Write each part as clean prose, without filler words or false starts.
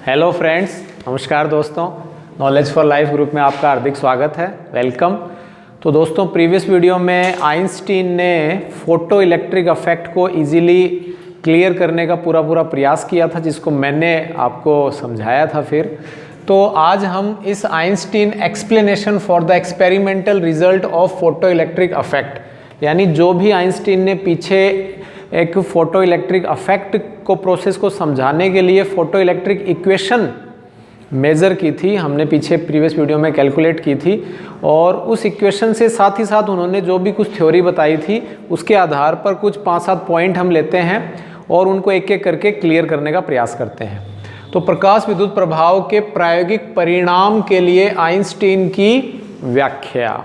Hello friends, नमस्कार दोस्तों। Knowledge for life group में आपका हार्दिक स्वागत है, वेलकम। तो दोस्तों, प्रीवियस वीडियो में आइंस्टीन ने फोटो इलेक्ट्रिक इफेक्ट को इजीली क्लियर करने का पूरा प्रयास किया था, जिसको मैंने आपको समझाया था। फिर तो आज हम इस Einstein explanation for the experimental result of photo electric effect, यानी जो भी आइंस्टीन ने पीछे एक फोटो इलेक्ट्रिक इफेक्ट को प्रोसेस को समझाने के लिए फोटो इलेक्ट्रिक इक्वेशन मेज़र की थी, हमने पीछे प्रीवियस वीडियो में कैलकुलेट की थी। और उस इक्वेशन से साथ ही साथ उन्होंने जो भी कुछ थ्योरी बताई थी उसके आधार पर कुछ 5-7 पॉइंट हम लेते हैं और उनको एक एक करके क्लियर करने का प्रयास करते हैं। तो प्रकाश विद्युत प्रभाव के प्रायोगिक परिणाम के लिए आइंस्टीन की व्याख्या।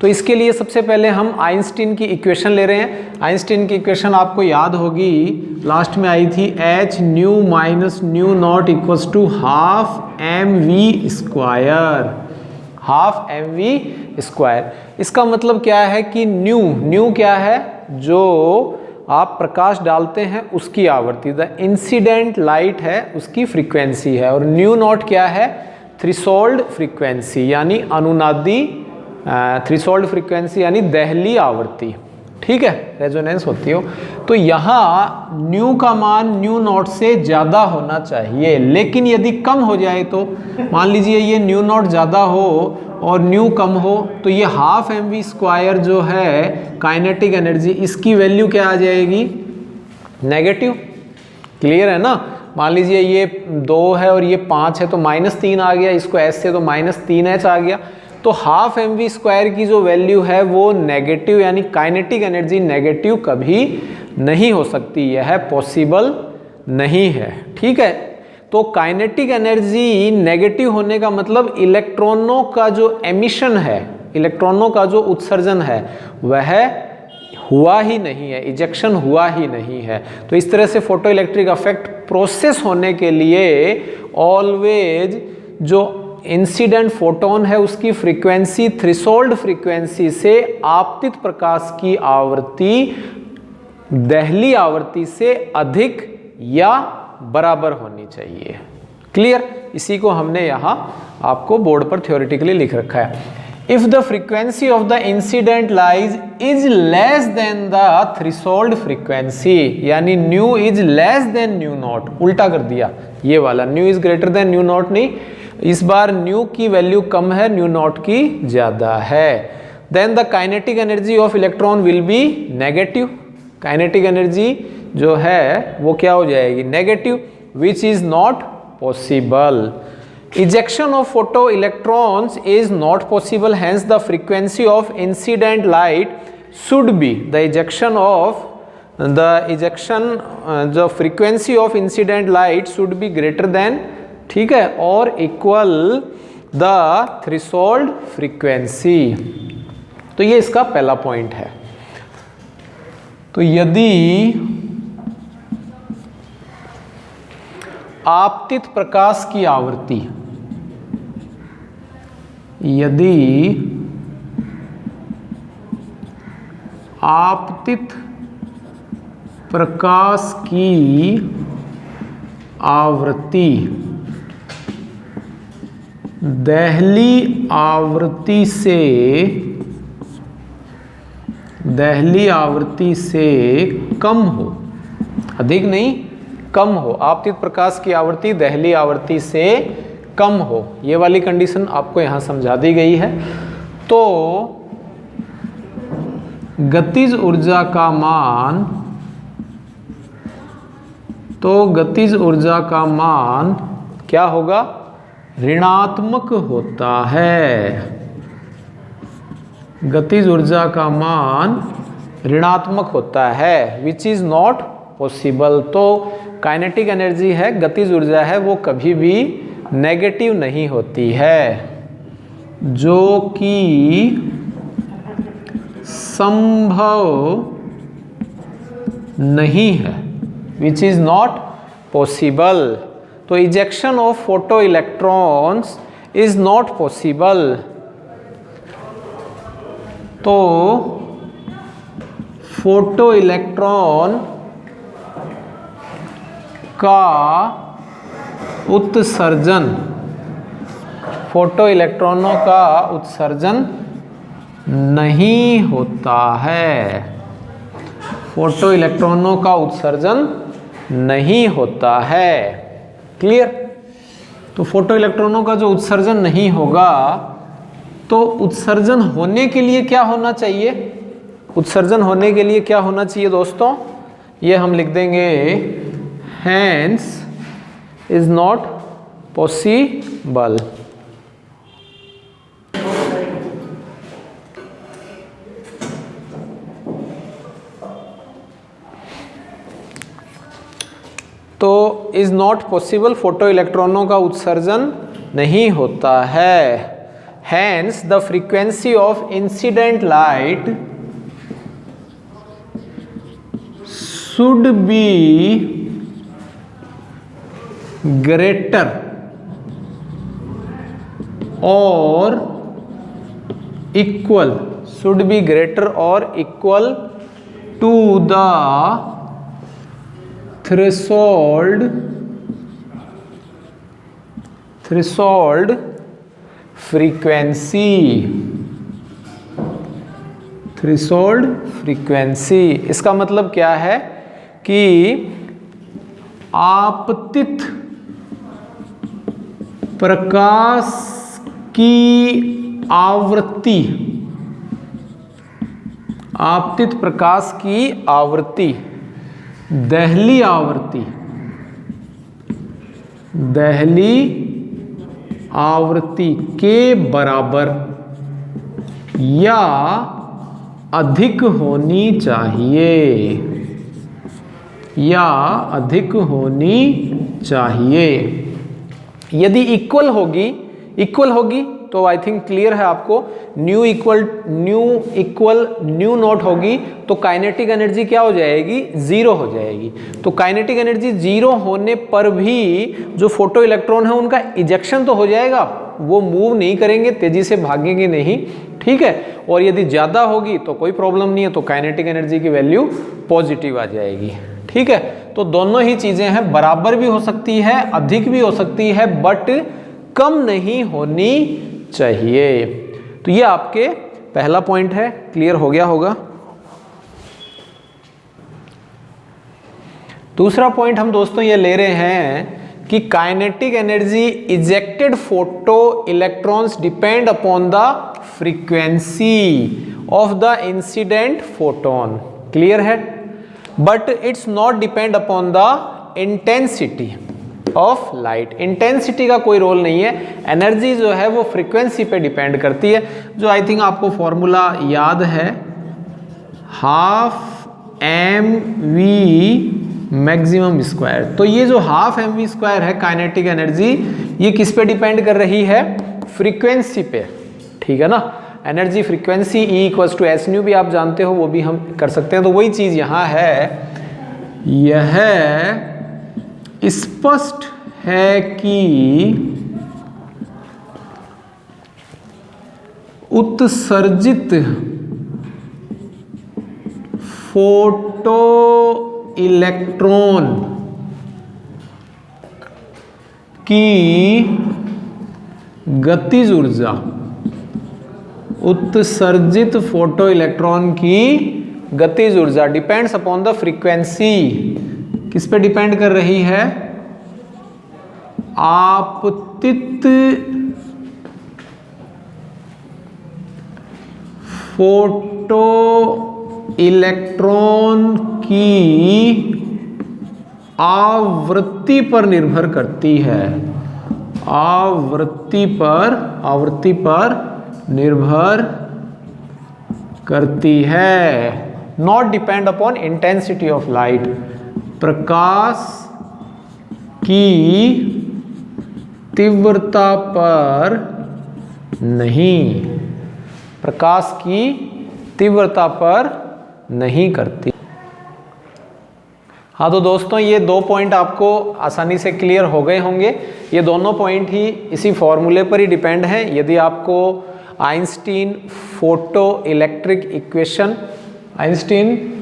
तो इसके लिए सबसे पहले हम आइंस्टीन की इक्वेशन ले रहे हैं। आइंस्टीन की इक्वेशन आपको याद होगी, लास्ट में आई थी h nu minus nu naught equals to half M V square, half M V square. इसका मतलब क्या है कि न्यू क्या है, जो आप प्रकाश डालते हैं उसकी आवृत्ति, द इंसिडेंट लाइट है उसकी फ्रीक्वेंसी है, और न्यू नॉट क्या है, थ्रेशोल्ड फ्रीक्वेंसी यानी अनुनादी थ्रेशोल्ड फ्रीक्वेंसी यानी दहली आवृत्ति। ठीक है, रेजोनेंस होती हो। तो यहाँ न्यू का मान न्यू नॉट से ज़्यादा होना चाहिए, लेकिन यदि कम हो जाए तो मान लीजिए ये न्यू नॉट ज़्यादा हो और न्यू कम हो, तो ये हाफ एम वी स्क्वायर जो है काइनेटिक एनर्जी, इसकी वैल्यू क्या आ जाएगी, नेगेटिव। क्लियर है ना। मान लीजिए ये 2 है और ये 5 है तो -3 आ गया, इसको S से तो -3h आ गया। तो हाफ एम वी स्क्वायर की जो वैल्यू है वो नेगेटिव, यानी काइनेटिक एनर्जी नेगेटिव कभी नहीं हो सकती, यह पॉसिबल नहीं है। ठीक है, तो काइनेटिक एनर्जी नेगेटिव होने का मतलब इलेक्ट्रॉनों का जो एमिशन है, इलेक्ट्रॉनों का जो उत्सर्जन है वह हुआ ही नहीं है, इजेक्शन हुआ ही नहीं है। तो इस तरह से फोटो इलेक्ट्रिक इफेक्ट प्रोसेस होने के लिए ऑलवेज जो इंसिडेंट फोटोन है उसकी फ्रीक्वेंसी थ्रेशोल्ड फ्रीक्वेंसी से आपतित प्रकाश की आवृत्ति दहली आवृत्ति से अधिक या बराबर होनी चाहिए। क्लियर। इसी को हमने यहाँ आपको बोर्ड पर थ्योरेटिकली लिख रखा है। If the frequency of the incident lies is less than the threshold frequency, यानी nu is less than nu not, उल्टा कर दिया ये वाला, nu is greater than nu not नहीं, इस बार न्यू की वैल्यू कम है, न्यू नॉट की ज्यादा है, then the kinetic energy of electron will be negative. Kinetic energy जो है वो क्या हो जाएगी, negative, which is not possible. Ejection of photo electrons is not possible, hence the frequency of incident light should be the ejection जो frequency of incident light should be greater than, ठीक है, और इक्वल द थ्रेशोल्ड फ्रीक्वेंसी। तो ये इसका पहला point है। तो यदि आपतित प्रकाश की आवृत्ति, यदि आपतित प्रकाश की आवृत्ति दहली आवृत्ति से कम हो, अधिक नहीं कम हो, आपतित प्रकाश की आवृत्ति दहली आवृत्ति से कम हो, ये वाली कंडीशन आपको यहां समझा दी गई है। तो गतिज ऊर्जा का मान क्या होगा, ऋणात्मक होता है। गतिज ऊर्जा का मान ऋणात्मक होता है, विच इज नॉट पॉसिबल। तो काइनेटिक एनर्जी है, गतिज ऊर्जा है, वो कभी भी नेगेटिव नहीं होती है, जो कि संभव नहीं है, विच इज नॉट पॉसिबल। तो ejection of photo electrons is not possible. तो फोटो इलेक्ट्रॉन का उत्सर्जन, फोटो इलेक्ट्रॉनों का उत्सर्जन नहीं होता है। फोटो इलेक्ट्रॉनों का उत्सर्जन नहीं होता है। क्लियर? तो फोटो इलेक्ट्रॉनों का जो उत्सर्जन नहीं होगा, तो उत्सर्जन होने के लिए क्या होना चाहिए? उत्सर्जन होने के लिए क्या होना चाहिए दोस्तों? ये हम लिख देंगे, हेंस इज नॉट पॉसिबल। तो इज नॉट पॉसिबल, फोटो इलेक्ट्रॉनों का उत्सर्जन नहीं होता है। Hence the frequency of incident light should be greater or equal, should be greater or equal to the threshold frequency. Threshold frequency इसका मतलब क्या है कि आपतित प्रकाश की आवृत्ति, आपतित प्रकाश की आवृत्ति, दहली आवृत्ति, दहली आवृत्ति के बराबर या अधिक होनी चाहिए, या अधिक होनी चाहिए। यदि इक्वल होगी तो आई थिंक क्लियर है आपको, न्यू नॉट होगी तो काइनेटिक एनर्जी क्या हो जाएगी? जीरो हो जाएगी। तो काइनेटिक एनर्जी जीरो होने पर भी जो फोटो इलेक्ट्रॉन है उनका इजेक्शन तो हो जाएगा, वो मूव नहीं करेंगे, तेजी से भागेंगे नहीं। ठीक है? और यदि ज़्यादा होगी तो कोई प्रॉब्लम नहीं है, तो काइनेटिक एनर्जी की वैल्यू पॉजिटिव आ जाएगी। ठीक है? तो दोनों ही चीज़ें हैं, बराबर भी हो सकती है, अधिक भी हो सकती है, बट कम नहीं होनी चाहिए। तो ये आपके पहला पॉइंट है, क्लियर हो गया होगा। दूसरा पॉइंट हम दोस्तों ये ले रहे हैं कि kinetic energy ejected photo electrons depend upon the frequency of the incident photon. Clear है? But it's not depend upon the intensity of light. Intensity का कोई रोल नहीं है, एनर्जी जो है वो फ्रीक्वेंसी पे डिपेंड करती है, जो आई थिंक आपको फॉर्मूला याद है, half M V maximum square. तो ये जो हाफ एम वी स्क्वायर है काइनेटिक एनर्जी, ये किस पे डिपेंड कर रही है? फ्रीक्वेंसी पे। ठीक है ना? Energy frequency E equals to S nu भी आप जानते हो, वो भी हम कर सकते हैं। तो वही चीज यहां है, यह स्पष्ट है कि उत्सर्जित फोटो इलेक्ट्रॉन की गतिज ऊर्जा, उत्सर्जित फोटो इलेक्ट्रॉन की गतिज ऊर्जा डिपेंड्स अपॉन द फ्रीक्वेंसी। किस पे डिपेंड कर रही है? आपतित फोटो इलेक्ट्रॉन की आवृत्ति पर निर्भर करती है, आवृत्ति पर निर्भर करती है। Not depend upon intensity of light. प्रकाश की तीव्रता पर नहीं, प्रकाश की तीव्रता पर नहीं करती। हाँ तो दोस्तों ये दो पॉइंट आपको आसानी से क्लियर हो गए होंगे। ये दोनों पॉइंट ही इसी फॉर्मूले पर ही डिपेंड है। यदि आपको Einstein photo electric equation, Einstein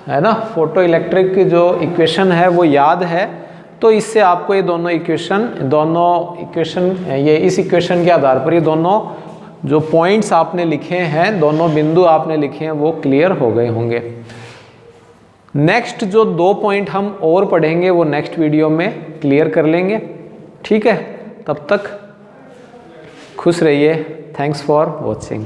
है ना, फोटो इलेक्ट्रिक की जो इक्वेशन है वो याद है, तो इससे आपको ये दोनों इक्वेशन ये इस इक्वेशन के आधार पर ये दोनों जो पॉइंट्स आपने लिखे हैं, दोनों बिंदु आपने लिखे हैं, वो क्लियर हो गए होंगे। नेक्स्ट जो 2 पॉइंट हम और पढ़ेंगे वो नेक्स्ट वीडियो में क्लियर कर लेंगे, ठीक है। तब तक खुश रहिए। Thanks for watching.